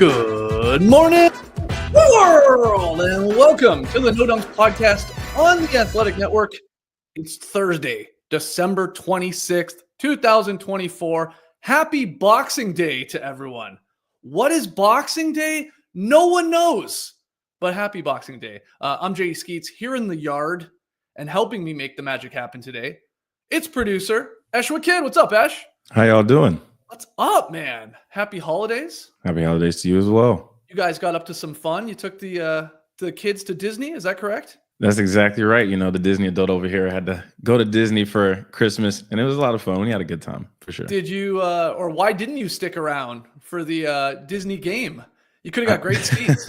Good morning, world, and welcome to the No Dunks podcast on the Athletic Network. It's Thursday, December 26th, 2024. Happy Boxing Day to everyone. What is Boxing Day? No one knows, but happy Boxing Day. I'm Jay Skeets here in the yard, and helping me make the magic happen today, it's producer Eshwa Kid. What's up, Esh? How y'all doing? What's up, man? Happy holidays. Happy holidays to you as well. You guys got up to some fun. You took the kids to Disney. Is that correct? That's exactly right. You know, the Disney adult over here had to go to Disney for Christmas, and it was a lot of fun. We had a good time, for sure. Did you, or why didn't you stick around for the Disney game? You could have got great seats.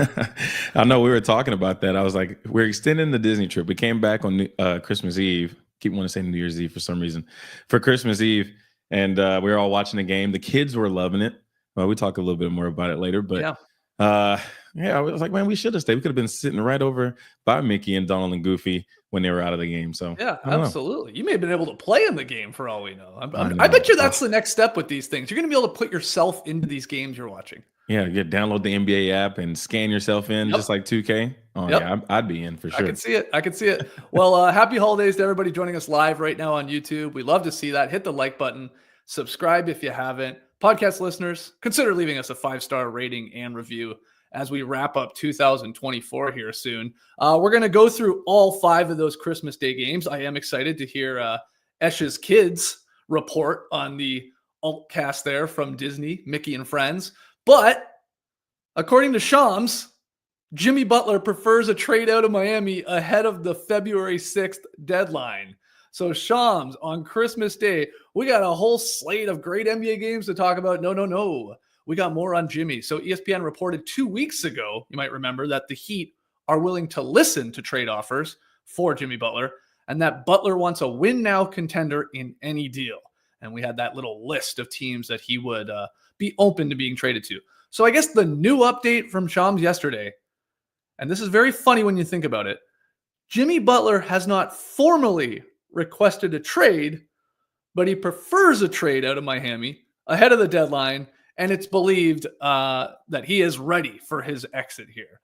I know we were talking about that. I was like, we're extending the Disney trip. We came back on Christmas Eve. Keep wanting to say New Year's Eve for some reason. For Christmas Eve. And we were all watching the game. The kids were loving it. Well, we talk a little bit more about it later. But I was like, man, we should have stayed. We could have been sitting right over by Mickey and Donald and Goofy when they were out of the game. So yeah, absolutely. You may have been able to play in the game for all we know. I bet you that's the next step with these things. You're going to be able to put yourself into these games you're watching. Yeah, you download the NBA app and scan yourself in just like 2K. Oh, yeah, I'd be in for sure. I can see it. Well, happy holidays to everybody joining us live right now on YouTube. We love to see that. Hit the like button. Subscribe if you haven't. Podcast listeners, consider leaving us a 5-star rating and review as we wrap up 2024 here soon. We're going to go through all 5 of those Christmas Day games. I am excited to hear Esh's kids report on the alt cast there from Disney, Mickey and Friends. But according to Shams, Jimmy Butler prefers a trade out of Miami ahead of the February 6th deadline. So Shams, on Christmas Day, we got a whole slate of great NBA games to talk about. No. We got more on Jimmy. So ESPN reported 2 weeks ago, you might remember, that the Heat are willing to listen to trade offers for Jimmy Butler, and that Butler wants a win-now contender in any deal. And we had that little list of teams that he would be open to being traded to. So I guess the new update from Shams yesterday, and this is very funny when you think about it, Jimmy Butler has not formally requested a trade, but he prefers a trade out of Miami ahead of the deadline, and it's believed that he is ready for his exit here.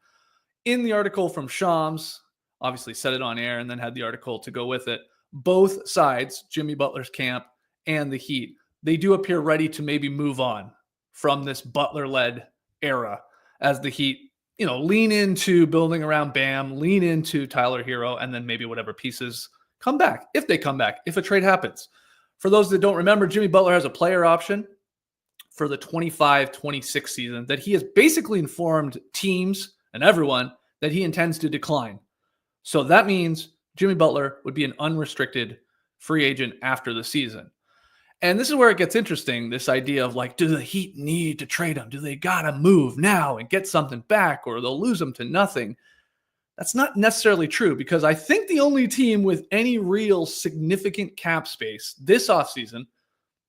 In the article from Shams, obviously said it on air and then had the article to go with it, both sides, Jimmy Butler's camp and the Heat, they do appear ready to maybe move on from this Butler-led era as the Heat, lean into building around Bam, lean into Tyler Hero, and then maybe whatever pieces come back, if they come back, if a trade happens. For those that don't remember, Jimmy Butler has a player option for the 25-26 season that he has basically informed teams and everyone that he intends to decline. So that means Jimmy Butler would be an unrestricted free agent after the season. And this is where it gets interesting, this idea of like, do the Heat need to trade him? Do they got to move now and get something back, or they'll lose him to nothing? That's not necessarily true, because I think the only team with any real significant cap space this offseason,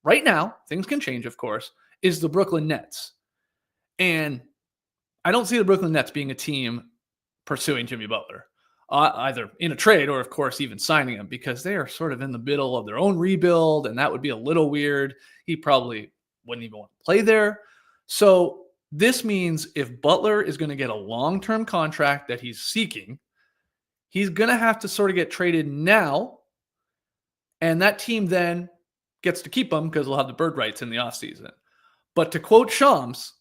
right now, things can change, of course, is the Brooklyn Nets. And I don't see the Brooklyn Nets being a team pursuing Jimmy Butler, either in a trade or, of course, even signing him, because they are sort of in the middle of their own rebuild, and that would be a little weird. He probably wouldn't even want to play there. So this means if Butler is going to get a long-term contract that he's seeking, he's going to have to sort of get traded now, and that team then gets to keep him because they'll have the bird rights in the offseason. But to quote Shams,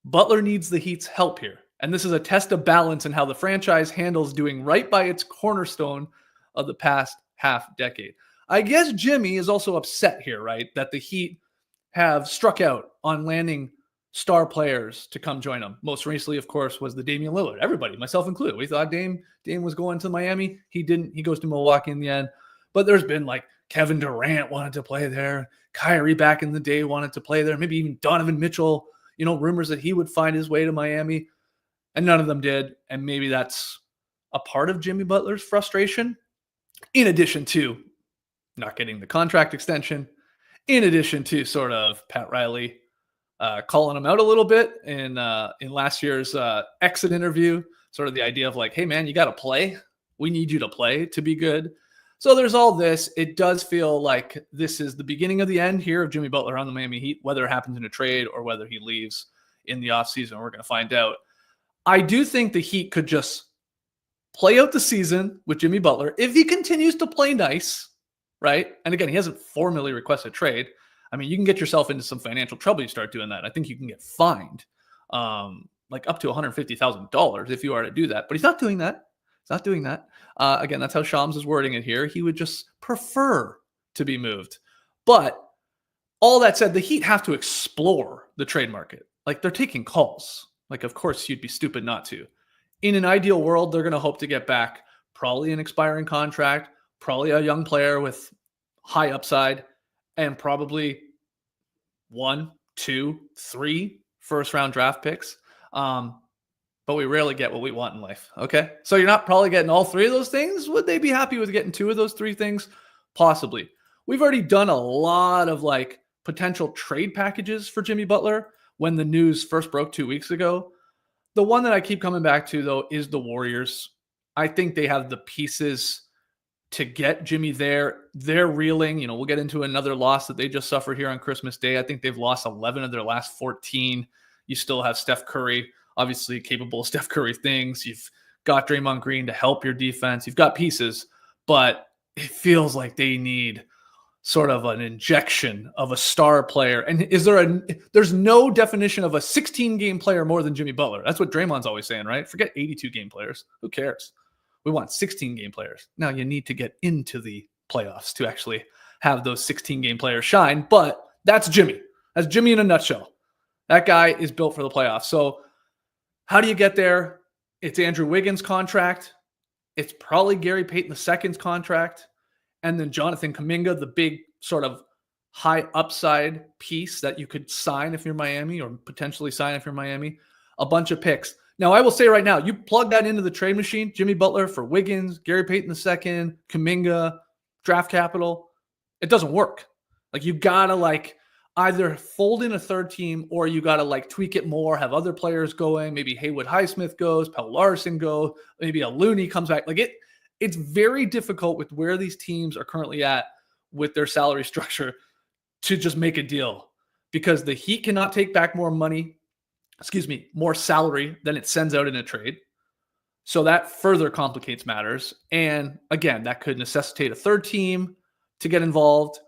Butler needs the Heat's help here, and this is a test of balance in how the franchise handles doing right by its cornerstone of the past half decade. I guess Jimmy is also upset here, right, that the Heat have struck out on landing star players to come join them. Most recently, of course, was the Damian Lillard. Everybody, myself included, we thought Dame was going to Miami. He didn't. He goes to Milwaukee in the end. But there's been like Kevin Durant wanted to play there. Kyrie back in the day wanted to play there. Maybe even Donovan Mitchell, rumors that he would find his way to Miami. And none of them did. And maybe that's a part of Jimmy Butler's frustration, in addition to not getting the contract extension, in addition to sort of Pat Riley calling him out a little bit in last year's exit interview, sort of the idea of like, hey, man, you got to play. We need you to play to be good. So there's all this. It does feel like this is the beginning of the end here of Jimmy Butler on the Miami Heat, whether it happens in a trade or whether he leaves in the offseason. We're going to find out. I do think the Heat could just play out the season with Jimmy Butler. If he continues to play nice, right? And again, he hasn't formally requested trade. I mean, you can get yourself into some financial trouble. You start doing that. I think you can get fined like up to $150,000 if you are to do that. But he's not doing that. He's not doing that. Again, that's how Shams is wording it here. He would just prefer to be moved. But all that said, the Heat have to explore the trade market. Like, they're taking calls. Like, of course, you'd be stupid not to. In an ideal world, they're going to hope to get back probably an expiring contract, probably a young player with high upside, and probably 1, 2, 3 first-round draft picks. But we rarely get what we want in life, okay? So you're not probably getting all 3 of those things. Would they be happy with getting 2 of those 3 things? Possibly. We've already done a lot of like potential trade packages for Jimmy Butler when the news first broke 2 weeks ago. The one that I keep coming back to, though, is the Warriors. I think they have the pieces to get Jimmy there. They're reeling. You know, we'll get into another loss that they just suffered here on Christmas Day. I think they've lost 11 of their last 14. You still have Steph Curry, obviously capable of Steph Curry things. You've got Draymond Green to help your defense. You've got pieces, but it feels like they need sort of an injection of a star player. And there's no definition of a 16-game player more than Jimmy Butler. That's what Draymond's always saying, right? Forget 82-game players. Who cares? We want 16-game players. Now you need to get into the playoffs to actually have those 16-game players shine, but that's Jimmy. That's Jimmy in a nutshell. That guy is built for the playoffs. So how do you get there? It's Andrew Wiggins' contract. It's probably Gary Payton II's contract. And then Jonathan Kuminga, the big sort of high upside piece that you could sign if you're Miami, or potentially sign if you're Miami. A bunch of picks. Now, I will say right now, you plug that into the trade machine, Jimmy Butler for Wiggins, Gary Payton II, Kuminga, draft capital, it doesn't work. Like, you got to like either fold in a third team, or you got to like tweak it more, have other players going. Maybe Haywood Highsmith goes, Pell Larson goes, maybe a Looney comes back. Like it's very difficult with where these teams are currently at with their salary structure to just make a deal, because the Heat cannot take back more salary than it sends out in a trade. So that further complicates matters. And again, that could necessitate a third team to get involved.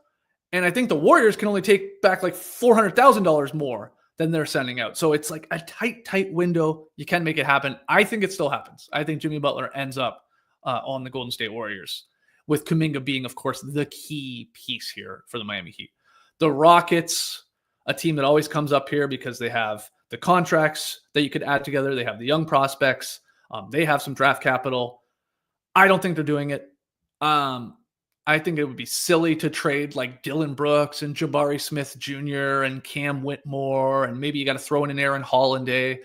And I think the Warriors can only take back like $400,000 more than they're sending out. So it's like a tight window. You can make it happen. I think it still happens. I think Jimmy Butler ends up on the Golden State Warriors, with Kuminga being, of course, the key piece here for the Miami Heat. The Rockets, a team that always comes up here because they have the contracts that you could add together. They have the young prospects. They have some draft capital. I don't think they're doing it. I think it would be silly to trade like Dylan Brooks and Jabari Smith Jr. and Cam Whitmore, and maybe you got to throw in an Aaron Holiday.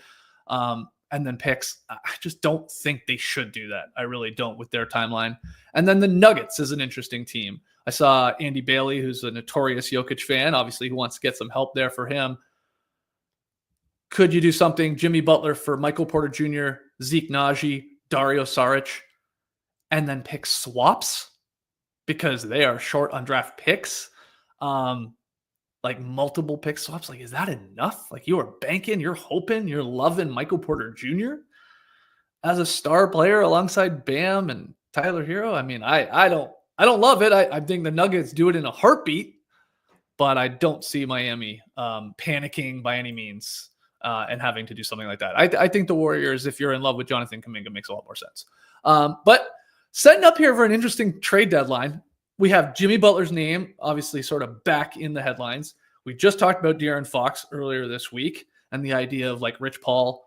And then picks. I just don't think they should do that. I really don't, with their timeline. And then the Nuggets is an interesting team. I saw Andy Bailey, who's a notorious Jokic fan, obviously, who wants to get some help there for him. Could you do something? Jimmy Butler for Michael Porter Jr., Zeke Naji, Dario Saric, and then pick swaps, because they are short on draft picks. Like multiple pick swaps. Like, is that enough? Like, you are banking, you're hoping, you're loving Michael Porter Jr. as a star player alongside Bam and Tyler Hero. I mean, I don't love it. I think the Nuggets do it in a heartbeat, but I don't see Miami panicking by any means and having to do something like that. I think the Warriors, if you're in love with Jonathan Kuminga, makes a lot more sense. But setting up here for an interesting trade deadline, we have Jimmy Butler's name, obviously, sort of back in the headlines. We just talked about De'Aaron Fox earlier this week, and the idea of like Rich Paul,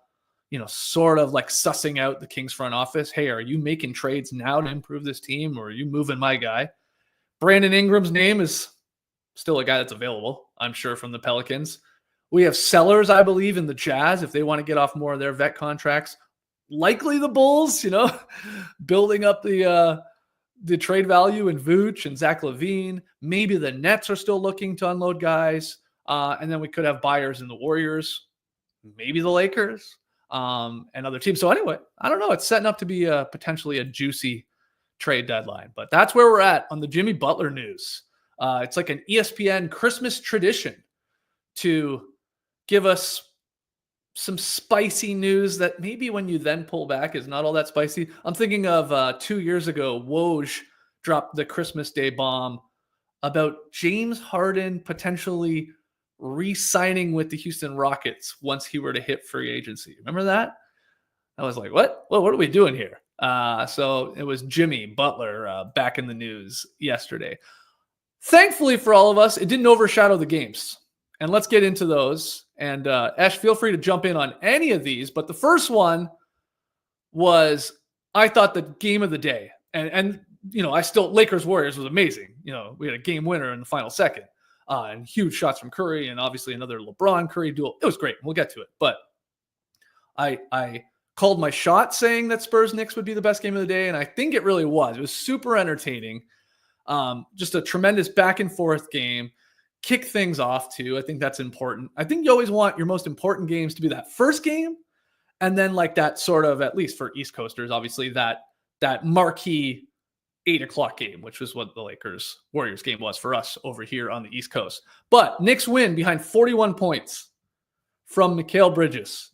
sort of like sussing out the Kings front office. Hey, are you making trades now to improve this team, or are you moving my guy? Brandon Ingram's name is still a guy that's available, I'm sure, from the Pelicans. We have sellers, I believe, in the Jazz if they want to get off more of their vet contracts. Likely the Bulls, building up the trade value in Vooch and Zach LaVine. Maybe the Nets are still looking to unload guys. And then we could have buyers in the Warriors, maybe the Lakers, and other teams. So anyway, I don't know. It's setting up to be potentially a juicy trade deadline. But that's where we're at on the Jimmy Butler news. It's like an ESPN Christmas tradition to give us some spicy news that maybe when you then pull back is not all that spicy. I'm thinking of 2 years ago, Woj dropped the Christmas Day bomb about James Harden potentially re-signing with the Houston Rockets once he were to hit free agency. Remember that? I was like, what? Well, what are we doing here? So it was Jimmy Butler back in the news yesterday. Thankfully for all of us, it didn't overshadow the games. And let's get into those. And Ash, feel free to jump in on any of these. But the first one was, I thought, the game of the day. And Lakers Warriors was amazing. We had a game winner in the final second. And huge shots from Curry and obviously another LeBron Curry duel. It was great. We'll get to it. But I called my shot saying that Spurs Knicks would be the best game of the day. And I think it really was. It was super entertaining. Just a tremendous back and forth game. Kick things off too. I think that's important. I think you always want your most important games to be that first game. And then like that sort of, at least for East Coasters, obviously that marquee 8:00 game, which was what the Lakers Warriors game was for us over here on the East Coast. But Knicks win behind 41 points from Mikal Bridges.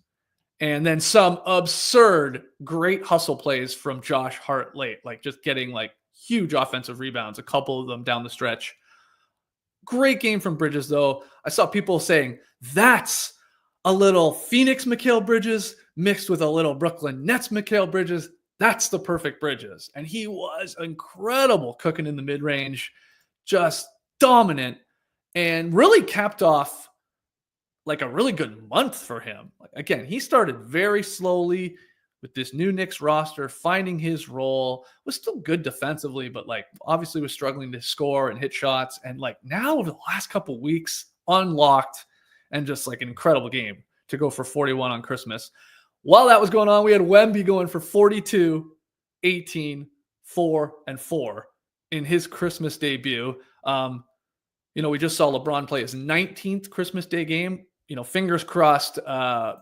And then some absurd great hustle plays from Josh Hart late, like just getting like huge offensive rebounds, a couple of them down the stretch. Great game from Bridges, though. I saw people saying that's a little Phoenix Mikal Bridges mixed with a little Brooklyn Nets Mikal Bridges. That's the perfect Bridges. And he was incredible cooking in the mid-range, just dominant, and really capped off like a really good month for him. Like, again, he started very slowly with this new Knicks roster, finding his role, was still good defensively, but like obviously was struggling to score and hit shots. And like now over the last couple of weeks, unlocked and just like an incredible game to go for 41 on Christmas. While that was going on, we had Wemby going for 42, 18, 4, and 4 in his Christmas debut. We just saw LeBron play his 19th Christmas Day game. Fingers crossed. I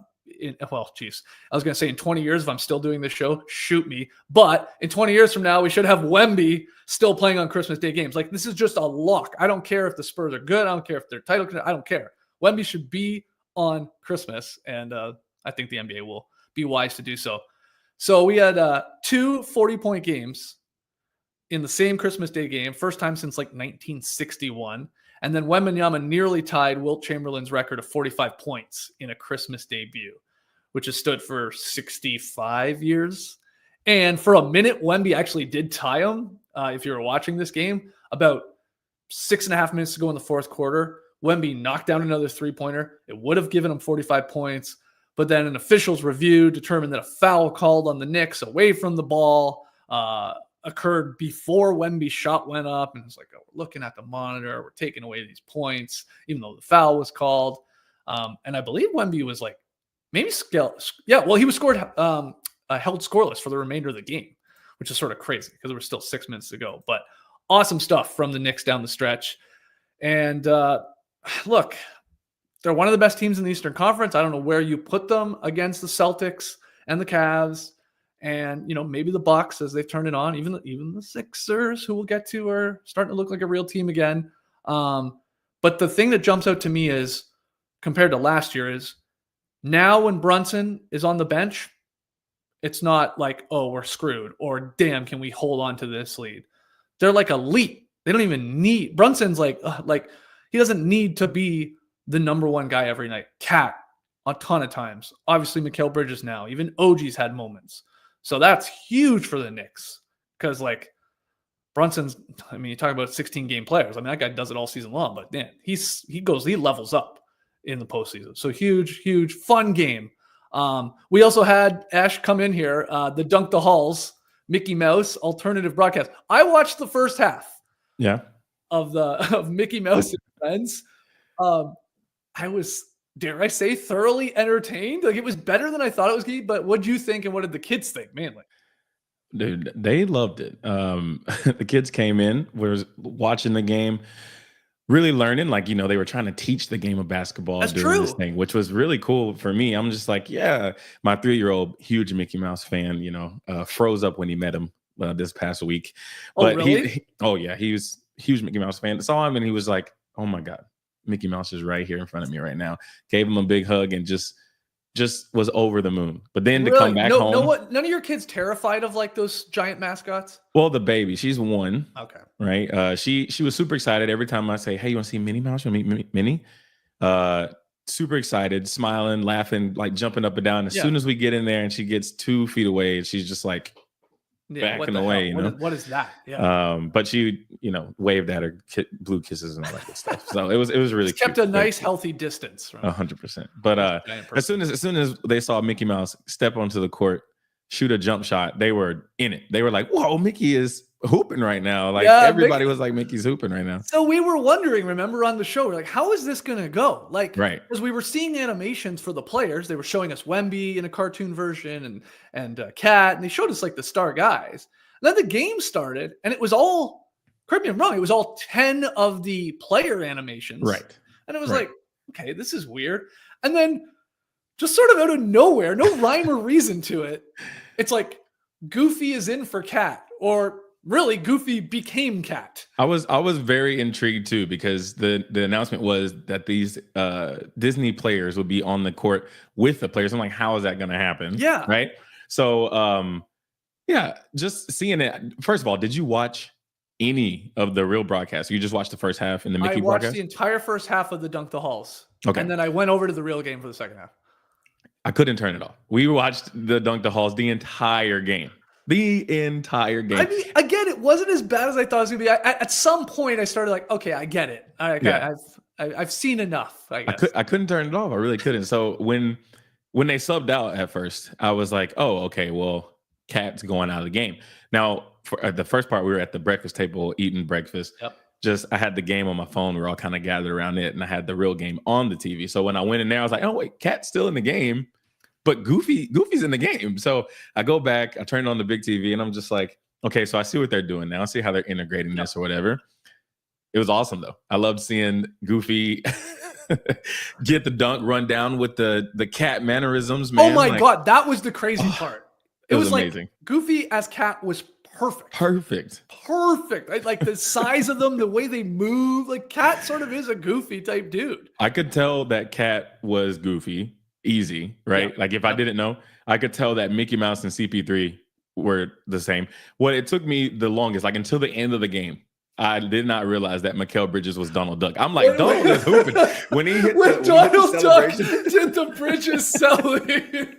was going to say in 20 years, if I'm still doing this show, shoot me. But in 20 years from now, we should have Wemby still playing on Christmas Day games. Like, this is just a lock. I don't care if the Spurs are good. I don't care if they're title contenders. I don't care. Wemby should be on Christmas. And I think the NBA will be wise to do so. So we had 2 40-point games in the same Christmas Day game. First time since like 1961. And then Wembanyama nearly tied Wilt Chamberlain's record of 45 points in a Christmas debut, which has stood for 65 years. And for a minute, Wemby actually did tie him. If you were watching this game, about 6.5 minutes to go in the fourth quarter, Wemby knocked down another three-pointer. It would have given him 45 points. But then an official's review determined that a foul called on the Knicks away from the ball occurred before Wemby's shot went up. And it's like, oh, we're looking at the monitor. We're taking away these points, even though the foul was called. And I believe Wemby was like, maybe he was held scoreless for the remainder of the game, which is sort of crazy because there were still 6 minutes to go. But awesome stuff from the Knicks down the stretch. And look, they're one of the best teams in the Eastern Conference. I don't know where you put them against the Celtics and the Cavs. And, maybe the Bucks as they've turned it on, even the Sixers, who we'll get to, are starting to look like a real team again. But the thing that jumps out to me is, compared to last year, is now when Brunson is on the bench, it's not like, oh, we're screwed, or damn, can we hold on to this lead? They're like elite. They don't even need, Brunson's like he doesn't need to be the number one guy every night. Cat, a ton of times. Obviously, Mikal Bridges now. Even OG's had moments. So that's huge for the Knicks because, like, Brunson's, you talk about 16-game players. That guy does it all season long, but man, he levels up in the postseason. So huge, fun game. We also had Ash come in here, the Dunk the Halls, Mickey Mouse alternative broadcast. I watched the first half of Mickey Mouse and Friends. I was, dare I say, thoroughly entertained. Like, it was better than I thought it was going to be. But what'd you think, and what did the kids think? Man, dude, they loved it. The kids came in, was watching the game, really learning. Like, they were trying to teach the game of basketball during this thing, which was really cool for me. I'm just like, yeah, my 3-year-old, huge Mickey Mouse fan, froze up when he met him this past week. But really? He was a huge Mickey Mouse fan. Saw him and he was like, oh my God, Mickey Mouse is right here in front of me right now. Gave him a big hug and just just was over the moon. But then to Really? come back home. None of your kids terrified of like those giant mascots? Well, the baby, she's 1. Okay. Right. She was super excited every time I say, "Hey, you want to see Minnie Mouse? You want to meet Minnie?" Super excited, smiling, laughing, like jumping up and down. As soon as we get in there and she gets 2 feet away, she's just like backing away. What is that? Yeah. But she, waved at her, blew kisses and all that good stuff. So it was really kept cute. a nice healthy distance. 100%. But as soon as they saw Mickey Mouse step onto the court, shoot a jump shot, they were in it. They were like, "Whoa, Mickey is hooping right now!" Like everybody was like, "Mickey's hooping right now." So we were wondering, remember on the show, we're like, how is this going to go? Like, right? Because we were seeing animations for the players. They were showing us Wemby in a cartoon version and Cat, and they showed us like the star guys. And then the game started, and it was all, correct me if I'm wrong, it was all 10 of the player animations, right? And it was like, okay, this is weird. And then just sort of out of nowhere, no rhyme or reason to it, it's like Goofy is in for Cat, or really Goofy became Cat. I was very intrigued too, because the announcement was that these Disney players would be on the court with the players. I'm like, how is that going to happen? Yeah. Right. So just seeing it. First of all, did you watch any of the real broadcast? You just watched the first half in the Mickey broadcast? I watched the entire first half of the Dunk the Halls. Okay. And then I went over to the real game for the second half. I couldn't turn it off. We watched the Dunk the Halls the entire game. The entire game. I mean, again, it wasn't as bad as I thought it was going to be. At some point, I started like, okay, I get it. I've seen enough. I guess I couldn't turn it off. I really couldn't. So when they subbed out at first, I was like, oh, okay, well, Cat's going out of the game. Now, for the first part, we were at the breakfast table eating breakfast. Yep. I had the game on my phone. We were all kind of gathered around it, and I had the real game on the TV. So when I went in there, I was like, oh, wait, Cat's still in the game. But Goofy's in the game. So I go back, I turn on the big TV, and I'm just like, okay, so I see what they're doing now. I see how they're integrating this or whatever. It was awesome, though. I loved seeing Goofy get the dunk, run down with the Cat mannerisms, man. Oh, my God. That was the crazy part. It was amazing. Like Goofy as Cat was perfect. Perfect. Like the size of them, the way they move. Like Cat sort of is a Goofy type dude. I could tell that Cat was Goofy. Easy, right? Like if I didn't know, I could tell that Mickey Mouse and CP3 were the same. What it took me the longest, like until the end of the game, I did not realize that Mikal Bridges was Donald Duck. I'm like, Donald is hooping. When he hit Donald Duck did the Bridges selling.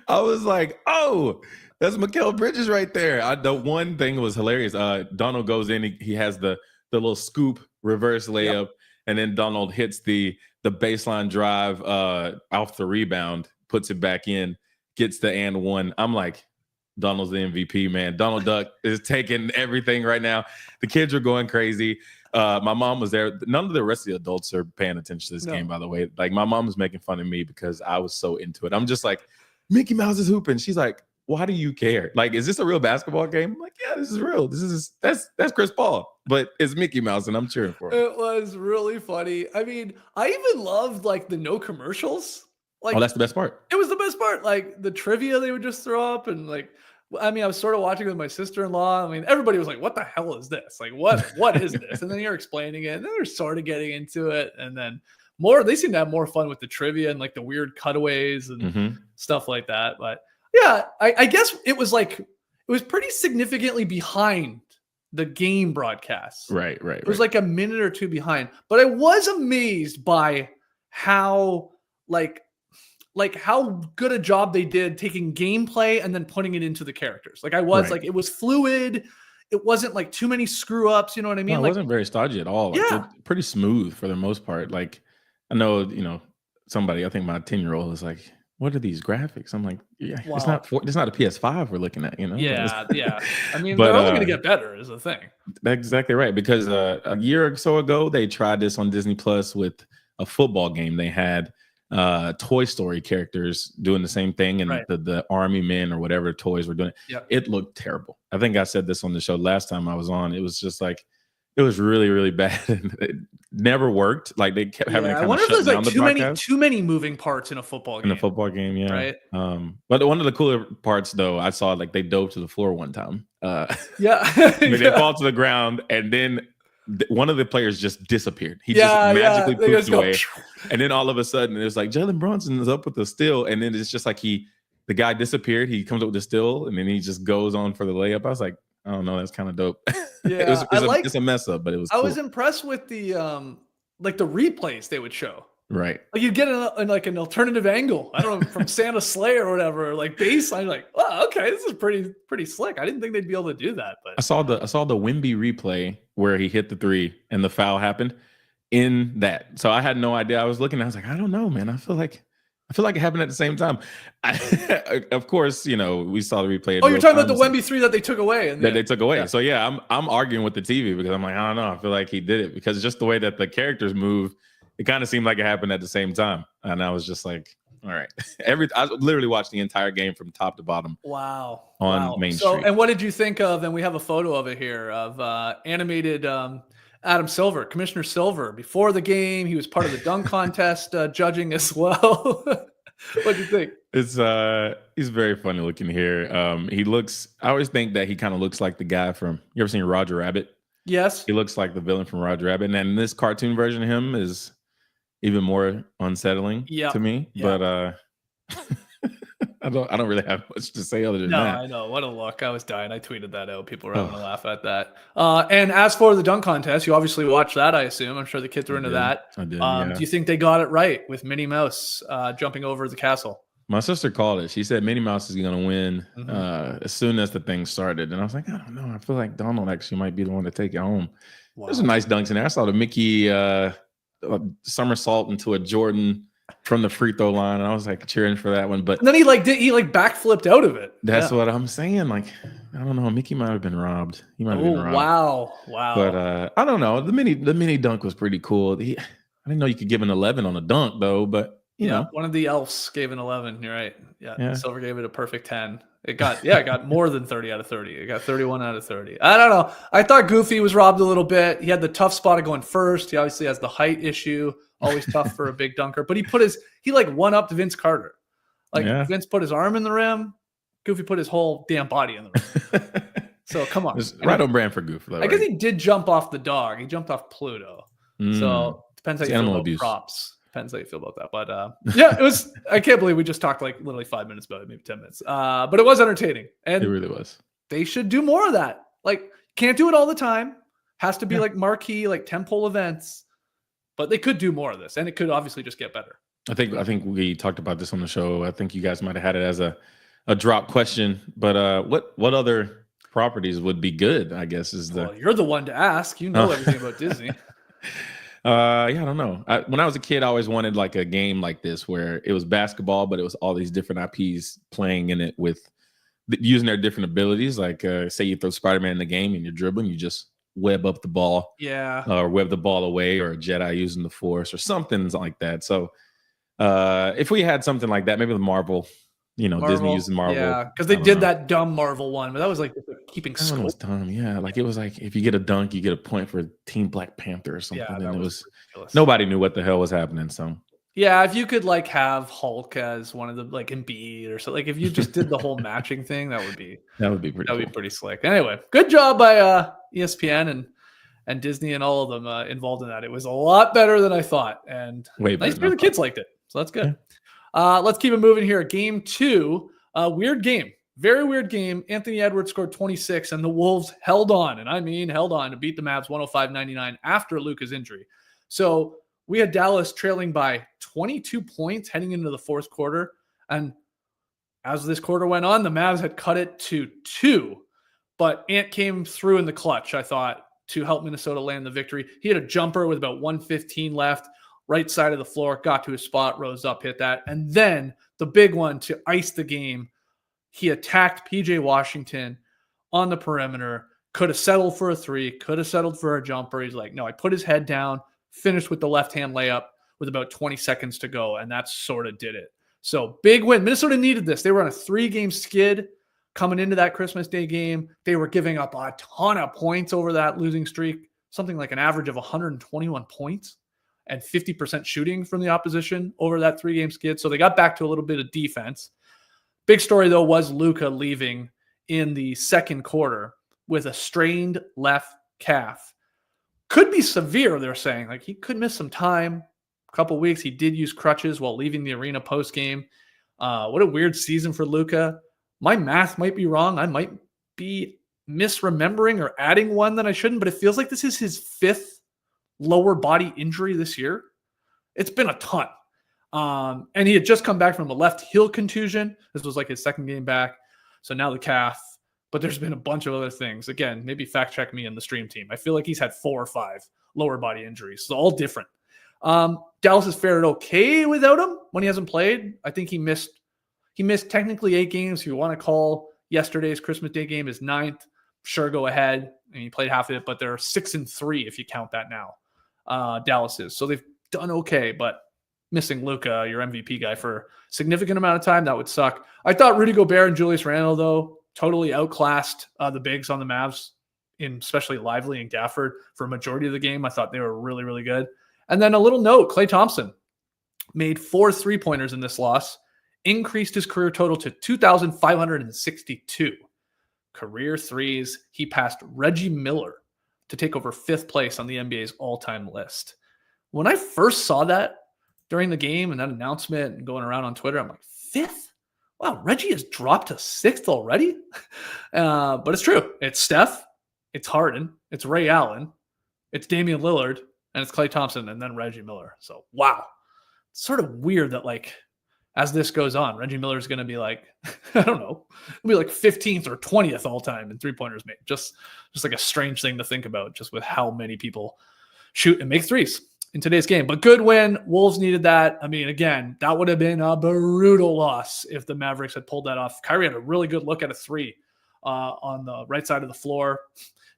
I was like, oh, that's Mikal Bridges right there. The one thing was hilarious. Donald goes in, he has the little scoop reverse layup, and then Donald hits the baseline drive off the rebound, puts it back in, gets the and one. I'm like, Donald's the MVP, man. Donald Duck is taking everything right now. The kids are going crazy. My mom was there. None of the rest of the adults are paying attention to this game, by the way. Like my mom was making fun of me because I was so into it. I'm just like, Mickey Mouse is hooping. She's like, why do you care? Like, is this a real basketball game? I'm like, yeah, this is real. That's Chris Paul, but it's Mickey Mouse, and I'm cheering for him. It was really funny. I mean, I even loved like the no commercials. Like, that's the best part. It was the best part. Like the trivia they would just throw up, and like, I mean, I was sort of watching with my sister-in-law. I mean, everybody was like, "What the hell is this? Like, what is this?" And then you're explaining it, and then they're sort of getting into it, and then they seem to have more fun with the trivia and like the weird cutaways and stuff like that. But yeah, I guess it was pretty significantly behind the game broadcasts. Right. It was like a minute or two behind. But I was amazed by how how good a job they did taking gameplay and then putting it into the characters. Like I was like, it was fluid. It wasn't like too many screw ups. You know what I mean? No, it wasn't very stodgy at all. Like, pretty smooth for the most part. Like I know, somebody, I think my 10-year-old is like, what are these graphics? I'm like, wow. It's not a PS5 we're looking at, Yeah. I mean, they're only going to get better is the thing. That's exactly right. Because a year or so ago, they tried this on Disney Plus with a football game. They had Toy Story characters doing the same thing, and the army men or whatever toys were doing. It looked terrible. I think I said this on the show last time I was on. It was just like, it was really, really bad. It never worked. Like they kept having to kind I wonder of if shut there's down like too many moving parts in a football game. In a football game, yeah. Right. But one of the cooler parts, though, I saw like they dove to the floor one time. Yeah. They fall to the ground, and then one of the players just disappeared. He just magically poofed away. And then all of a sudden, it was like Jalen Brunson is up with the steal. And then it's just like the guy disappeared. He comes up with the steal, and then he just goes on for the layup. I was like, I don't know. That's kind of dope. Yeah, it's a mess up, but it was cool. I was impressed with the like the replays they would show. Right. Like you get like an alternative angle. I don't know, from Santa Slay or whatever, like baseline, like, oh, okay, this is pretty slick. I didn't think they'd be able to do that. But I saw the Wemby replay where he hit the three and the foul happened in that. So I had no idea. I was looking, I was like, I don't know, man. I feel like it happened at the same time. Of course, we saw the replay. Oh, you're talking about the Wemby 3 that they took away. They took away. Yeah. So yeah, I'm arguing with the TV because I'm like, I don't know. I feel like he did it because just the way that the characters move, it kind of seemed like it happened at the same time. And I was just like, all right. I literally watched the entire game from top to bottom. Wow. On Main Street. And what did you think of, and we have a photo of it here, of animated Adam Silver, Commissioner Silver. Before the game, he was part of the dunk contest judging as well. What do you think? He's very funny looking here. I always think that he kind of looks like the guy from, you ever seen Roger Rabbit? Yes. He looks like the villain from Roger Rabbit. And then this cartoon version of him is even more unsettling to me. Yeah. But I don't really have much to say other than that. No, I know. What a look. I was dying. I tweeted that out. People were having a laugh at that. And as for the dunk contest, you obviously watched that, I assume. I'm sure the kids were into that. I did, yeah. Do you think they got it right with Minnie Mouse jumping over the castle? My sister called it. She said Minnie Mouse is going to win as soon as the thing started. And I was like, I don't know. I feel like Donald actually might be the one to take it home. Wow. There's some nice dunks in there. I saw the Mickey somersault into a Jordan from the free throw line, and I was like cheering for that one. But and then he backflipped out of it. That's what I'm saying. Like, I don't know. Mickey might have been robbed. He might have been robbed. Wow. But I don't know. The mini dunk was pretty cool. I didn't know you could give an 11 on a dunk though. But you know, one of the elves gave an 11. You're right. Yeah. Silver gave it a perfect 10. It got more than 30 out of 30. It got 31 out of 30. I don't know. I thought Goofy was robbed a little bit. He had the tough spot of going first. He obviously has the height issue. Always tough for a big dunker. But he one-upped Vince Carter. Vince put his arm in the rim. Goofy put his whole damn body in the rim. So come on. Right on brand for Goofy. I guess he did jump off the dog. He jumped off Pluto. So depends how you feel about props. Depends how you feel about that. But yeah, it was. I can't believe we just talked like literally 5 minutes about it, maybe 10 minutes. But it was entertaining, and it really was. They should do more of that. Like, can't do it all the time. Has to be like marquee, like tentpole events. But they could do more of this, and it could obviously just get better. I think we talked about this on the show. I think you guys might have had it as a drop question. But what other properties would be good? I guess is the. Well, you're the one to ask. You know everything about Disney. Yeah, I don't know. When I was a kid, I always wanted like a game like this where it was basketball, but it was all these different IPs playing in it with using their different abilities. Like say you throw Spider-Man in the game and you're dribbling, you just web up the ball, or web the ball away, or a Jedi using the Force or something like that. So if we had something like that, maybe the Marvel. Disney using Marvel. Yeah, because they did that dumb Marvel one, but that was like keeping score. That was dumb, yeah. Like it was like if you get a dunk, you get a point for Team Black Panther or something. And it was ridiculous. Nobody knew what the hell was happening. So yeah, if you could like have Hulk as one of the like Embiid or something, like if you just did the whole matching thing, that would be pretty slick. Anyway, good job by ESPN and Disney and all of them involved in that. It was a lot better than I thought, and nice to hear the kids liked it. So that's good. Yeah. Let's keep it moving here. Game 2, weird game. Very weird game. Anthony Edwards scored 26, and the Wolves held on, and I mean held on, to beat the Mavs 105-99 after Luka's injury. So we had Dallas trailing by 22 points heading into the fourth quarter, and as this quarter went on, the Mavs had cut it to 2, but Ant came through in the clutch, I thought, to help Minnesota land the victory. He had a jumper with about 1:15 left. Right side of the floor, got to his spot, rose up, hit that. And then the big one to ice the game, he attacked PJ Washington on the perimeter, could have settled for a 3, could have settled for a jumper. He's like, no, I put his head down, finished with the left-hand layup with about 20 seconds to go, and that sort of did it. So big win. Minnesota needed this. They were on a 3-game skid coming into that Christmas Day game. They were giving up a ton of points over that losing streak, something like an average of 121 points. And 50% shooting from the opposition over that 3-game skid. So they got back to a little bit of defense. Big story, though, was Luka leaving in the second quarter with a strained left calf. could be severe, they're saying. Like, he could miss some time, a couple weeks. He did use crutches while leaving the arena post-game. What a weird season for Luka. My math might be wrong. I might be misremembering or adding one that I shouldn't, but it feels like this is his 5th lower body injury this year. It's been a ton. And he had just come back from a left heel contusion. This was like his 2nd game back. So now the calf. But there's been a bunch of other things. Again, maybe fact check me in the stream team. I feel like he's had 4 or 5 lower body injuries. So all different. Dallas has fared okay without him when he hasn't played. I think he missed technically 8 games. If you want to call yesterday's Christmas Day game his 9th, sure, go ahead. And he played half of it, but they're 6-3 if you count that now. Dallas is. So they've done okay, but missing Luka, your MVP guy, for a significant amount of time, that would suck. I thought Rudy Gobert and Julius Randle, though, totally outclassed the bigs on the Mavs, especially Lively and Gafford, for a majority of the game. I thought they were really, really good. And then a little note, Klay Thompson made 4 3-pointers in this loss, increased his career total to 2,562 career threes. He passed Reggie Miller to take over 5th place on the NBA's all-time list. When I first saw that during the game and that announcement and going around on Twitter, I'm like, 5th? Wow, Reggie has dropped to 6th already? But it's true. It's Steph, it's Harden, it's Ray Allen, it's Damian Lillard, and it's Klay Thompson, and then Reggie Miller. So, wow. It's sort of weird that, like, as this goes on, Reggie Miller is going to be like, I don't know, it'll be like 15th or 20th all time in 3-pointers made. Just like a strange thing to think about, just with how many people shoot and make threes in today's game. But good win. Wolves needed that. I mean, again, that would have been a brutal loss if the Mavericks had pulled that off. Kyrie had a really good look at a 3 on the right side of the floor,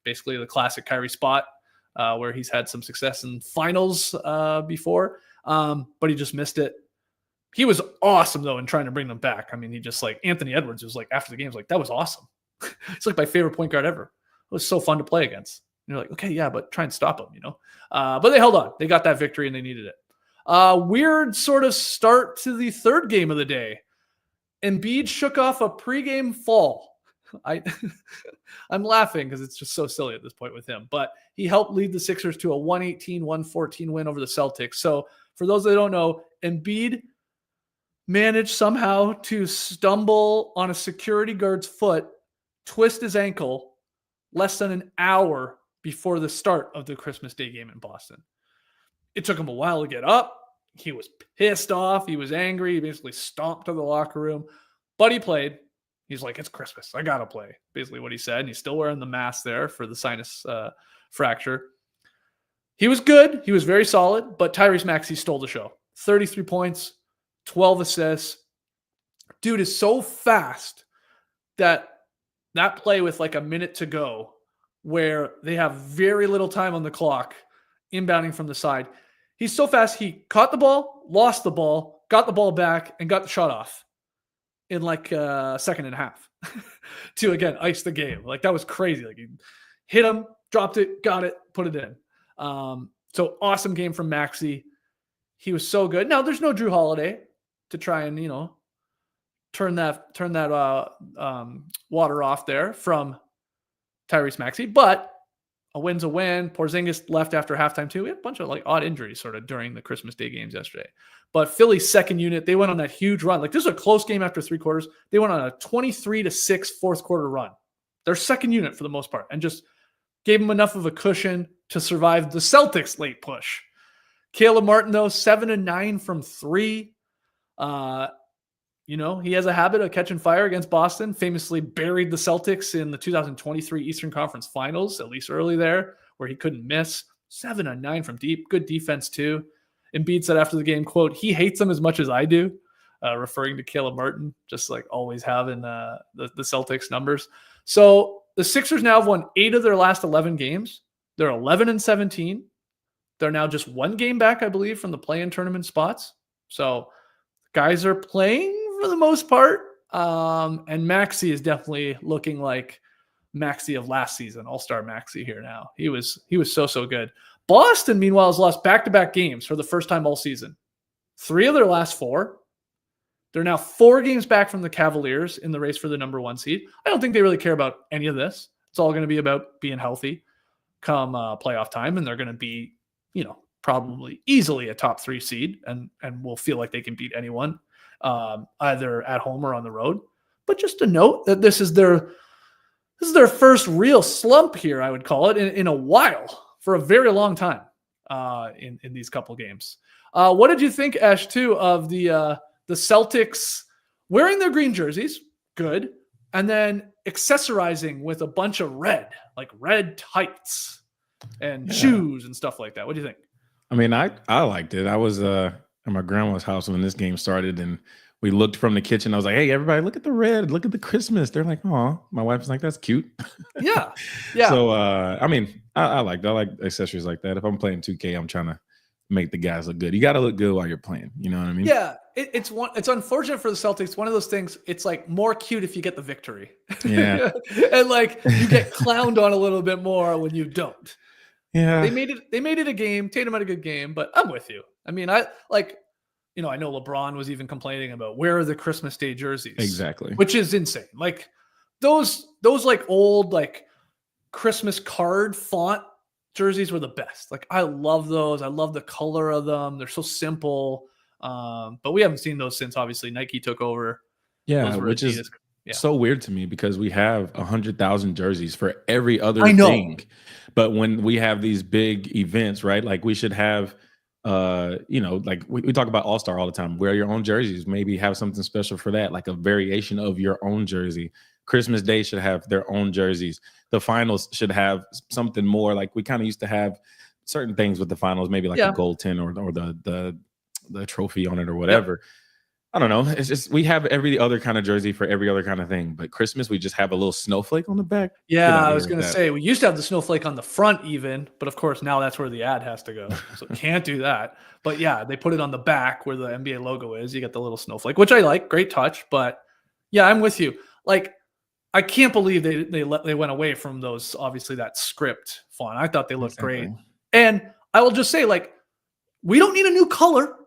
basically the classic Kyrie spot where he's had some success in finals before, but he just missed it. He was awesome, though, in trying to bring them back. I mean, he just, like, Anthony Edwards was like, after the game, was like, that was awesome. It's like my favorite point guard ever. It was so fun to play against. And you're like, okay, yeah, but try and stop him, you know? But they held on. They got that victory and they needed it. Weird sort of start to the 3rd game of the day. Embiid shook off a pregame fall. I'm laughing because it's just so silly at this point with him. But he helped lead the Sixers to a 118-114 win over the Celtics. So for those that don't know, Embiid managed somehow to stumble on a security guard's foot, twist his ankle less than an hour before the start of the Christmas Day game in Boston. It took him a while to get up. He was pissed off. He was angry. He basically stomped to the locker room, but he played. He's like, it's Christmas. I got to play. Basically what he said. And he's still wearing the mask there for the sinus fracture. He was good. He was very solid, but Tyrese Maxey stole the show. 33 points, 12 assists. Dude is so fast that play with like a minute to go where they have very little time on the clock inbounding from the side. He's so fast. He caught the ball, lost the ball, got the ball back, and got the shot off in like a second and a half to, again, ice the game. Like, that was crazy. Like, he hit him, dropped it, got it, put it in. So awesome game from Maxey. He was so good. Now there's no Drew Holiday to try and, you know, turn that water off there from Tyrese Maxey, but a win's a win. Porzingis left after halftime too. We had a bunch of like odd injuries sort of during the Christmas Day games yesterday. But Philly's second unit, they went on that huge run. Like, this is a close game after 3 quarters. They went on a 23-6 fourth quarter run. Their second unit for the most part, and just gave them enough of a cushion to survive the Celtics' late push. Caleb Martin, though, 7-9 from 3. You know, he has a habit of catching fire against Boston, famously buried the Celtics in the 2023 Eastern Conference Finals, at least early there, where he couldn't miss. 7-9 from deep. Good defense, too. Embiid said after the game, quote, he hates them as much as I do, referring to Caleb Martin, just like always have in the Celtics numbers. So the Sixers now have won 8 of their last 11 games. They're 11-17. They're now just 1 game back, I believe, from the play-in tournament spots. So guys are playing for the most part. And Maxey is definitely looking like Maxey of last season, all-star Maxey here now. He was so good. Boston, meanwhile, has lost back-to-back games for the first time all season. 3 of their last 4. They're now 4 games back from the Cavaliers in the race for the number 1 seed. I don't think they really care about any of this. It's all going to be about being healthy. come playoff time, and they're going to be, probably easily a top 3 seed, and will feel like they can beat anyone, either at home or on the road. But just to note that this is their first real slump here, I would call it, in a while, for a very long time, in these couple games. What did you think, Ash, too, of the Celtics wearing their green jerseys? Good. And then accessorizing with a bunch of red, like red tights and shoes and stuff like that. What do you think? I mean, I liked it. I was at my grandma's house when this game started, and we looked from the kitchen. I was like, hey, everybody, look at the red. Look at the Christmas. They're like, oh, my wife was like, that's cute. Yeah. So, I mean, I like accessories like that. If I'm playing 2K, I'm trying to make the guys look good. You got to look good while you're playing. You know what I mean? Yeah. It's unfortunate for the Celtics. One of those things, it's like more cute if you get the victory. Yeah. And like you get clowned on a little bit more when you don't. Yeah. They made it a game. Tatum had a good game, but I'm with you. I mean, I know LeBron was even complaining about where are the Christmas Day jerseys? Exactly. Which is insane. Like those like old like Christmas card font jerseys were the best. Like I love those. I love the color of them. They're so simple. But we haven't seen those since obviously Nike took over. Yeah, which is so weird to me because we have 100,000 jerseys for every other thing. But when we have these big events, right? Like we should have like we talk about All-Star all the time. Wear your own jerseys. Maybe have something special for that, like a variation of your own jersey. Christmas Day should have their own jerseys. The finals should have something more. Like we kind of used to have certain things with the finals, maybe like a gold tin or the trophy on it or whatever. Yep. I don't know. It's just we have every other kind of jersey for every other kind of thing. But Christmas, we just have a little snowflake on the back. Yeah, I was going to say, we used to have the snowflake on the front even. But of course, now that's where the ad has to go. So can't do that. But yeah, they put it on the back where the NBA logo is. You get the little snowflake, which I like. Great touch. But yeah, I'm with you. Like, I can't believe they went away from those, obviously, that script font. I thought they looked great. And I will just say, like, we don't need a new color.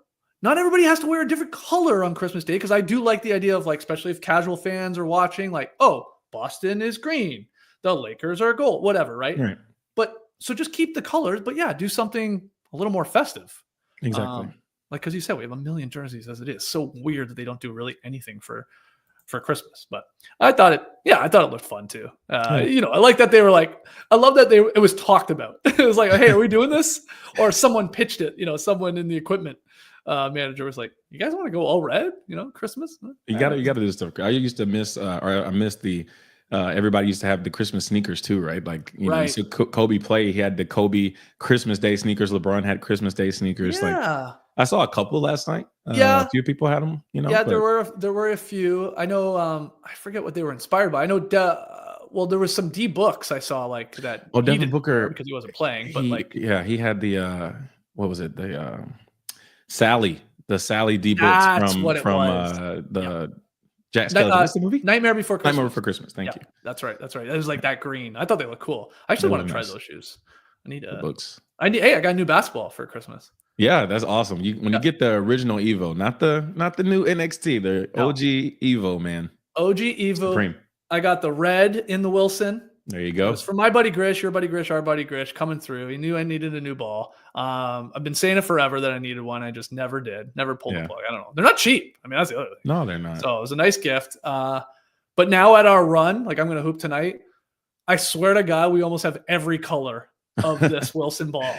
Not everybody has to wear a different color on Christmas Day, because I do like the idea of, like, especially if casual fans are watching, like, oh, Boston is green, the Lakers are gold, whatever, right? But so just keep the colors, but yeah, do something a little more festive. Exactly. Like, because you said we have 1 million jerseys as it is. So weird that they don't do really anything for Christmas. But I thought it looked fun too. I like that they were like, I love that it was talked about. It was like, hey, are we doing this? Or someone pitched it, someone in the equipment manager was like, you guys want to go all red, Christmas? You gotta do this stuff. I used to miss, I missed the, everybody used to have the Christmas sneakers too, right? Like, you see Kobe play, he had the Kobe Christmas Day sneakers. LeBron had Christmas Day sneakers. Yeah. Like, I saw a couple last night. A few people had them, Yeah, there were a few. I know, I forget what they were inspired by. I know, there was some D Books I saw like that. Oh, Devin Booker, because he wasn't playing, but he had the what was it? The Sally D Books from the Jack Skellington. What's the movie? Nightmare Before Christmas. Nightmare Before Christmas. Thank you. That's right. It was like that green. I thought they looked cool. I actually want to try those shoes. I need the books. I got a new basketball for Christmas. Yeah, that's awesome. When you get the original Evo, not the new NXT, the OG Evo, man. OG Evo. Supreme. I got the red in the Wilson. There you go. It was for my buddy Grish, your buddy Grish, our buddy Grish coming through. He knew I needed a new ball. I've been saying it forever that I needed one. I just never did. Never pulled the plug. I don't know. They're not cheap. I mean, that's the other thing. No, they're not. So it was a nice gift. But now at our run, like I'm going to hoop tonight, I swear to God, we almost have every color of this Wilson ball.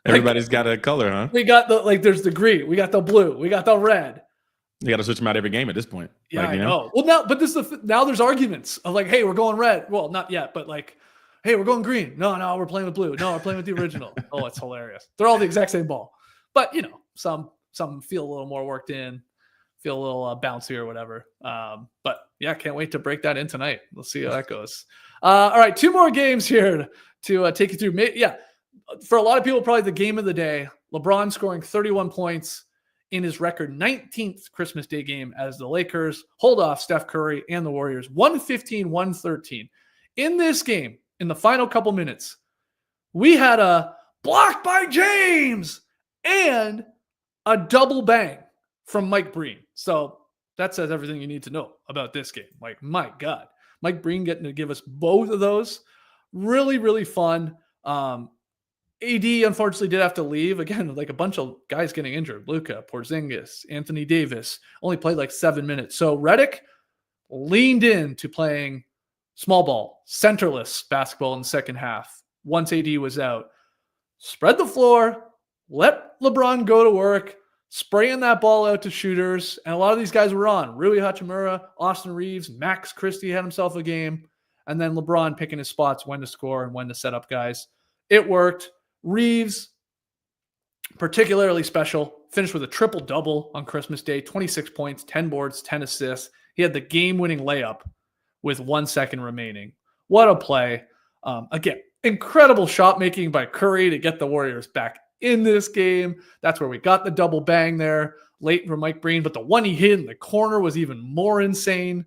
Everybody's got a color, huh? We got there's the green, we got the blue, we got the red. You got to switch them out every game at this point. Yeah, I know. Well, now there's arguments of like, hey, we're going red. Well, not yet, but like, hey, we're going green. No, we're playing with blue. No, we're playing with the original. Oh, it's hilarious. They're all the exact same ball, but some feel a little more worked in, feel a little bouncy or whatever. But yeah, can't wait to break that in tonight. We'll see how that goes. All right, 2 more games here to take you through. Yeah. For a lot of people, probably the game of the day, LeBron scoring 31 points in his record 19th Christmas Day game as the Lakers hold off Steph Curry and the Warriors 115-113. In this game, in the final couple minutes, we had a block by James and a double bang from Mike Breen. So that says everything you need to know about this game. Like, my God, Mike Breen getting to give us both of those. Really, really fun. AD unfortunately did have to leave. Again, like a bunch of guys getting injured. Luka, Porzingis, Anthony Davis only played like 7 minutes. So Redick leaned into playing small ball, centerless basketball in the second half once AD was out. Spread the floor, let LeBron go to work, spraying that ball out to shooters. And a lot of these guys were on. Rui Hachimura, Austin Reeves, Max Christie had himself a game. And then LeBron picking his spots, when to score and when to set up guys. It worked. Reeves, particularly special, finished with a triple-double on Christmas Day, 26 points, 10 boards, 10 assists. He had the game-winning layup with 1 second remaining. What a play. Again, incredible shot making by Curry to get the Warriors back in this game. That's where we got the double bang there late from Mike Breen, but the one he hit in the corner was even more insane.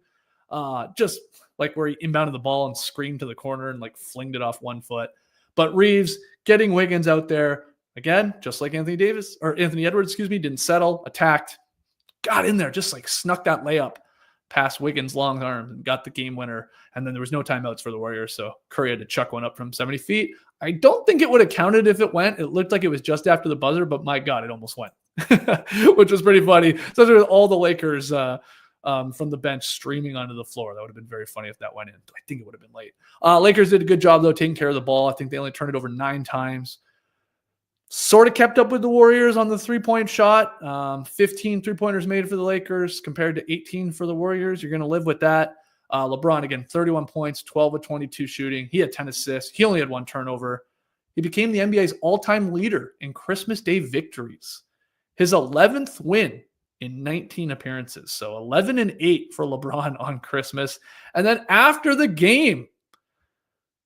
Just like where he inbounded the ball and screamed to the corner and like flinged it off 1 foot. But Reeves getting Wiggins out there again, just like Anthony Edwards, didn't settle, attacked, got in there, just like snuck that layup past Wiggins' long arm and got the game winner. And then there was no timeouts for the Warriors, so Curry had to chuck one up from 70 feet. I don't think it would have counted if it went. It looked like it was just after the buzzer, but my God, it almost went, which was pretty funny. So there was all the Lakers from the bench streaming onto the floor. That would have been very funny if that went in. I think it would have been late. Lakers did a good job, though, taking care of the ball. I think they only turned it over 9 times. Sort of kept up with the Warriors on the three-point shot. 15 three-pointers made for the Lakers compared to 18 for the Warriors. You're going to live with that. LeBron, again, 31 points, 12 of 22 shooting. He had 10 assists. He only had 1 turnover. He became the NBA's all-time leader in Christmas Day victories. His 11th win in 19 appearances. So 11-8 for LeBron on Christmas. And then after the game,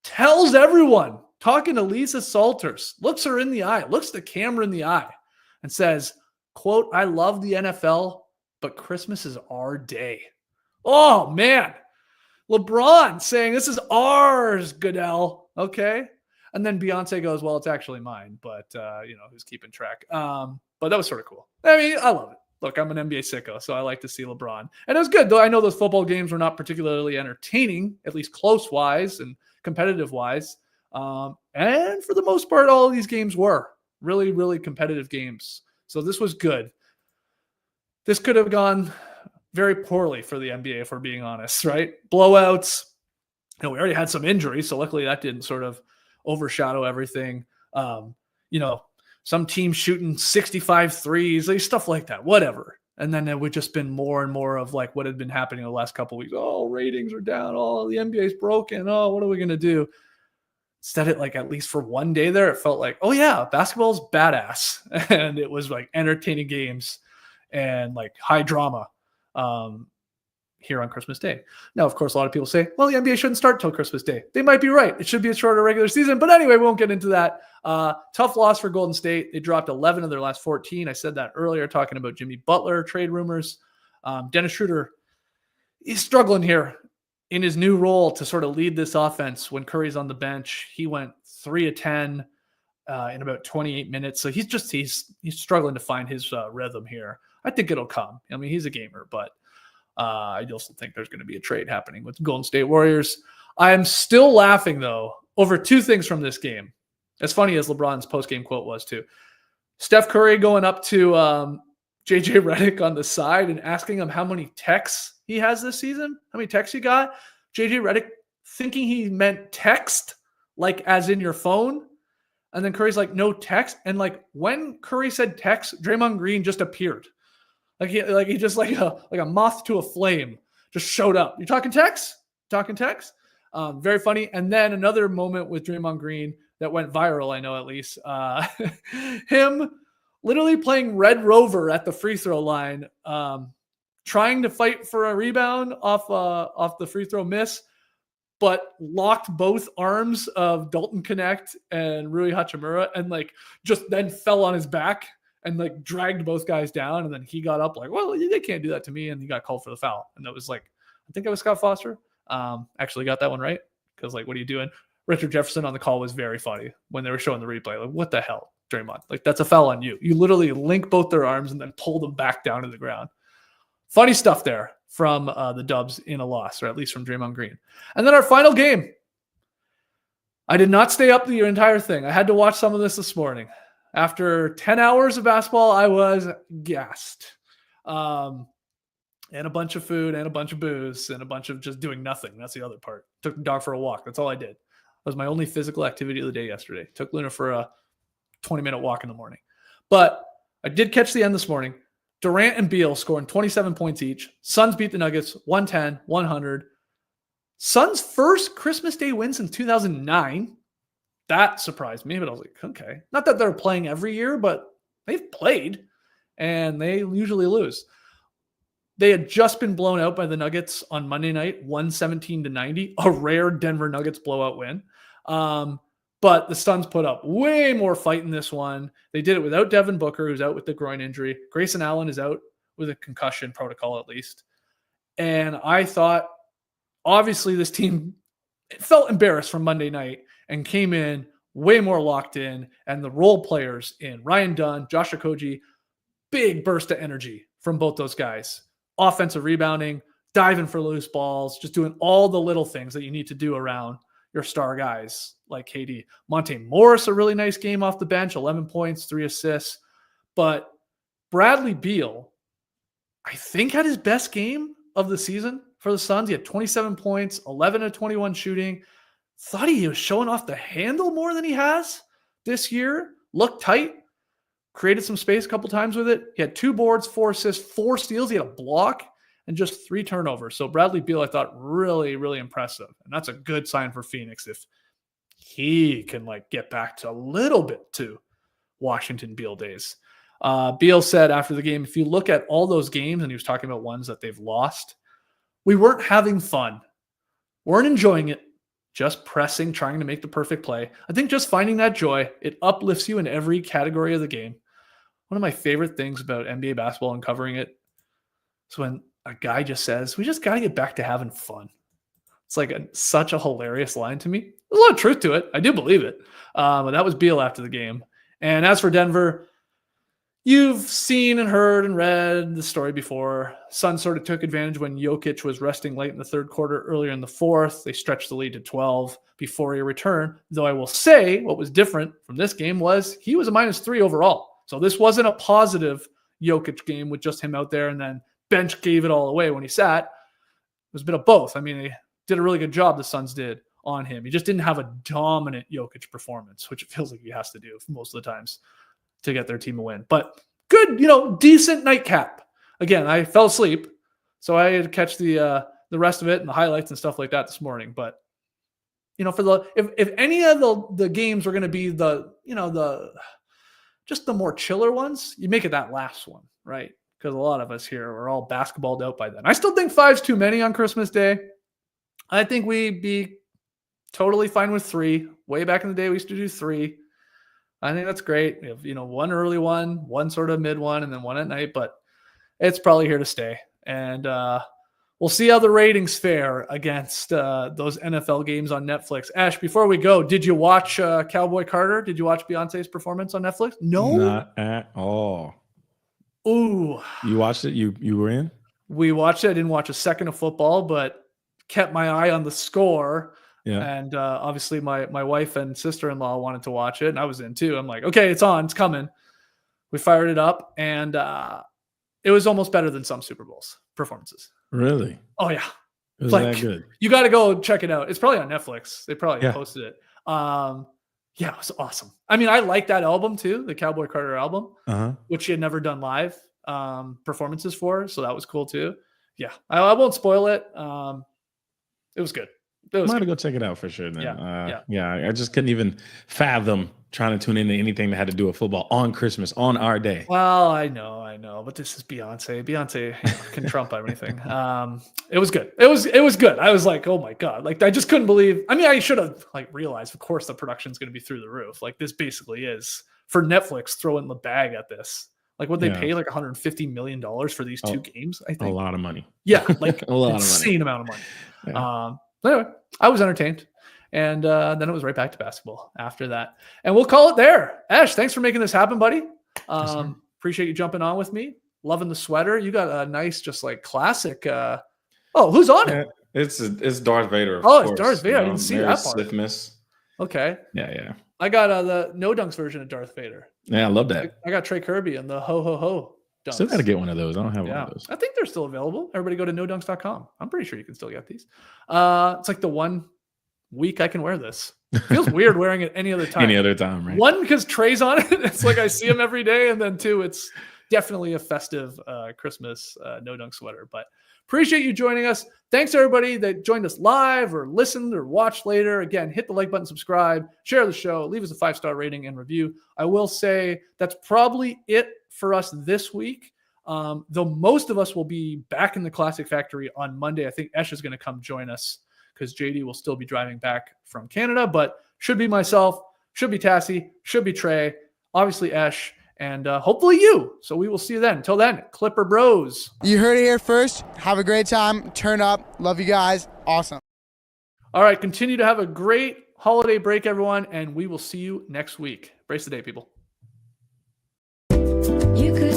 tells everyone, talking to Lisa Salters, looks her in the eye, looks the camera in the eye and says, quote, "I love the NFL, but Christmas is our day." Oh, man. LeBron saying, "This is ours, Goodell." Okay. And then Beyonce goes, "Well, it's actually mine, but, who's keeping track?" But that was sort of cool. I mean, I love it. Look, I'm an NBA sicko, so I like to see LeBron. And it was good, though. I know those football games were not particularly entertaining, at least close-wise and competitive-wise. And for the most part, all of these games were really, really competitive games. So this was good. This could have gone very poorly for the NBA, if we're being honest, right? Blowouts. We already had some injuries, so luckily that didn't sort of overshadow everything. Some teams shooting 65 threes, like stuff like that, whatever. And then it would just been more and more of like what had been happening the last couple of weeks. Oh, ratings are down. Oh, the NBA's broken. Oh, what are we going to do? Instead, it like at least for one day there, it felt like, oh yeah, basketball's badass. And it was like entertaining games and like high drama here on Christmas Day. Now, of course, a lot of people say, well, the NBA shouldn't start till Christmas Day. They might be right. It should be a shorter regular season. But anyway, we won't get into that. Tough loss for Golden State. They dropped 11 of their last 14. I said that earlier, talking about Jimmy Butler trade rumors. Dennis Schroeder, he's struggling here in his new role to sort of lead this offense when Curry's on the bench. He went 3 of 10 in about 28 minutes. So he's struggling to find his rhythm here. I think it'll come. I mean, he's a gamer, but I also think there's going to be a trade happening with the Golden State Warriors. I am still laughing, though, over 2 things from this game. As funny as LeBron's post-game quote was, too. Steph Curry going up to JJ Redick on the side and asking him how many texts he has this season. How many texts you got? JJ Redick thinking he meant text, like as in your phone. And then Curry's like, no text. And like when Curry said text, Draymond Green just appeared. He just like a moth to a flame just showed up. You talking text? Talking text? Very funny. And then another moment with Draymond Green that went viral, I know at least. Him literally playing Red Rover at the free throw line, trying to fight for a rebound off the free throw miss, but locked both arms of Dalton Connect and Rui Hachimura and like just then fell on his back and like dragged both guys down. And then he got up like, well, they can't do that to me. And he got called for the foul. And that was like, I think it was Scott Foster. Actually got that one right. Cause like, what are you doing? Richard Jefferson on the call was very funny when they were showing the replay. Like, what the hell, Draymond? Like, that's a foul on you. You literally link both their arms and then pull them back down to the ground. Funny stuff there from the Dubs in a loss, or at least from Draymond Green. And then our final game. I did not stay up the entire thing. I had to watch some of this morning. After 10 hours of basketball, I was gassed. And a bunch of food and a bunch of booze and a bunch of just doing nothing. That's the other part. Took the dog for a walk. That's all I did. That was my only physical activity of the day yesterday. Took Luna for a 20-minute walk in the morning. But I did catch the end this morning. Durant and Beal scoring 27 points each. Suns beat the Nuggets 110, 100. Suns' first Christmas Day win since 2009. That surprised me, but I was like, okay. Not that they're playing every year, but they've played, and they usually lose. They had just been blown out by the Nuggets on Monday night, 117-90, a rare Denver Nuggets blowout win. But the Suns put up way more fight in this one. They did it without Devin Booker, who's out with the groin injury. Grayson Allen is out with a concussion protocol at least. And I thought, obviously, this team felt embarrassed from Monday night and came in way more locked in. And the role players in Ryan Dunn, Josh Okogie, big burst of energy from both those guys. Offensive rebounding, diving for loose balls, just doing all the little things that you need to do around your star guys like KD. Monte Morris, a really nice game off the bench, 11 points, 3 assists. But Bradley Beal, I think, had his best game of the season for the Suns. He had 27 points, 11 of 21 shooting. Thought he was showing off the handle more than he has this year. Looked tight. Created some space a couple times with it. He had 2 boards, 4 assists, 4 steals. He had a block and just 3 turnovers. So Bradley Beal, I thought, really, really impressive. And that's a good sign for Phoenix if he can get back to a little bit to Washington Beal days. Beal said after the game, if you look at all those games, and he was talking about ones that they've lost, we weren't having fun. Weren't enjoying it. Just pressing, trying to make the perfect play. I think just finding that joy, it uplifts you in every category of the game. One of my favorite things about NBA basketball and covering it is when a guy just says, we just got to get back to having fun. It's such a hilarious line to me. There's a lot of truth to it. I do believe it. But that was Beal after the game. And as for Denver, you've seen and heard and read the story before. Suns sort of took advantage when Jokic was resting late in the third quarter, earlier in the fourth. They stretched the lead to 12 before he returned. Though I will say what was different from this game was he was a -3 overall. So this wasn't a positive Jokic game with just him out there and then bench gave it all away when he sat. It was a bit of both. I mean, they did a really good job, the Suns did, on him. He just didn't have a dominant Jokic performance, which it feels like he has to do most of the times to get their team a win. But good, decent nightcap. Again, I fell asleep, so I had to catch the rest of it and the highlights and stuff like that this morning. But for if any of the games were going to be just the more chiller ones, you make it that last one, right? Because a lot of us here are all basketballed out by then. I still think 5's too many on Christmas Day. I think we'd be totally fine with 3. Way back in the day, we used to do 3. I think that's great. We have, one early one sort of mid one, and then one at night, but it's probably here to stay. And we'll see how the ratings fare against those NFL games on Netflix. Ash, before we go, did you watch Cowboy Carter? Did you watch Beyonce's performance on Netflix? No? Not at all. Ooh. You watched it? You were in? We watched it. I didn't watch a second of football, but kept my eye on the score. Yeah. And obviously my wife and sister-in-law wanted to watch it, and I was in too. I'm like, okay, it's on. It's coming. We fired it up, and it was almost better than some Super Bowls performances. Really? Oh, yeah. It was that good. You got to go check it out. It's probably on Netflix. They probably posted it. Yeah, it was awesome. I mean, I like that album too, the Cowboy Carter album, which she had never done live performances for. So that was cool too. Yeah, I won't spoil it. It was good. I might go check it out for sure. Then. Yeah. I just couldn't even fathom trying to tune into anything that had to do with football on Christmas, on our day. Well, I know, but this is Beyonce. Beyonce can trump everything. It was good. It was good. I was like, oh my God. I just couldn't believe. I mean, I should have realized, of course, the production's going to be through the roof. This basically is for Netflix throwing the bag at this. Would they pay $150 million for these 2 games? I think a lot of money. Yeah, a lot insane amount of money. Yeah. But anyway, I was entertained. And then it was right back to basketball after that. And we'll call it there. Ash, thanks for making this happen, buddy. Appreciate you jumping on with me. Loving the sweater. You got a nice, just classic. Who's on it? It's Darth Vader. It's Darth Vader. I didn't see Merry that part. Sifmas. Okay. Yeah. I got the no dunks version of Darth Vader. Yeah, I love that. I got Trey Kirby and the ho ho ho dunks. Still got to get one of those. I don't have one of those. I think they're still available. Everybody go to nodunks.com. I'm pretty sure you can still get these. It's like the one week I can wear this. It feels weird wearing it any other time. Any other time, right? One, because Trey's on it. It's like I see him every day. And then two, it's definitely a festive Christmas no dunk sweater. But appreciate you joining us. Thanks everybody that joined us live or listened or watched later. Again, hit the like button, subscribe, share the show, leave us a 5-star rating and review. I will say that's probably it for us this week. Though most of us will be back in the Classic Factory on Monday. I think Esh is going to come join us because JD will still be driving back from Canada, but should be myself, should be Tassie, should be Trey, obviously Esh, and hopefully you. So we will see you then. Until then, Clipper Bros. You heard it here first. Have a great time. Turn up. Love you guys. Awesome. All right. Continue to have a great holiday break, everyone, and we will see you next week. Brace the day, people. You could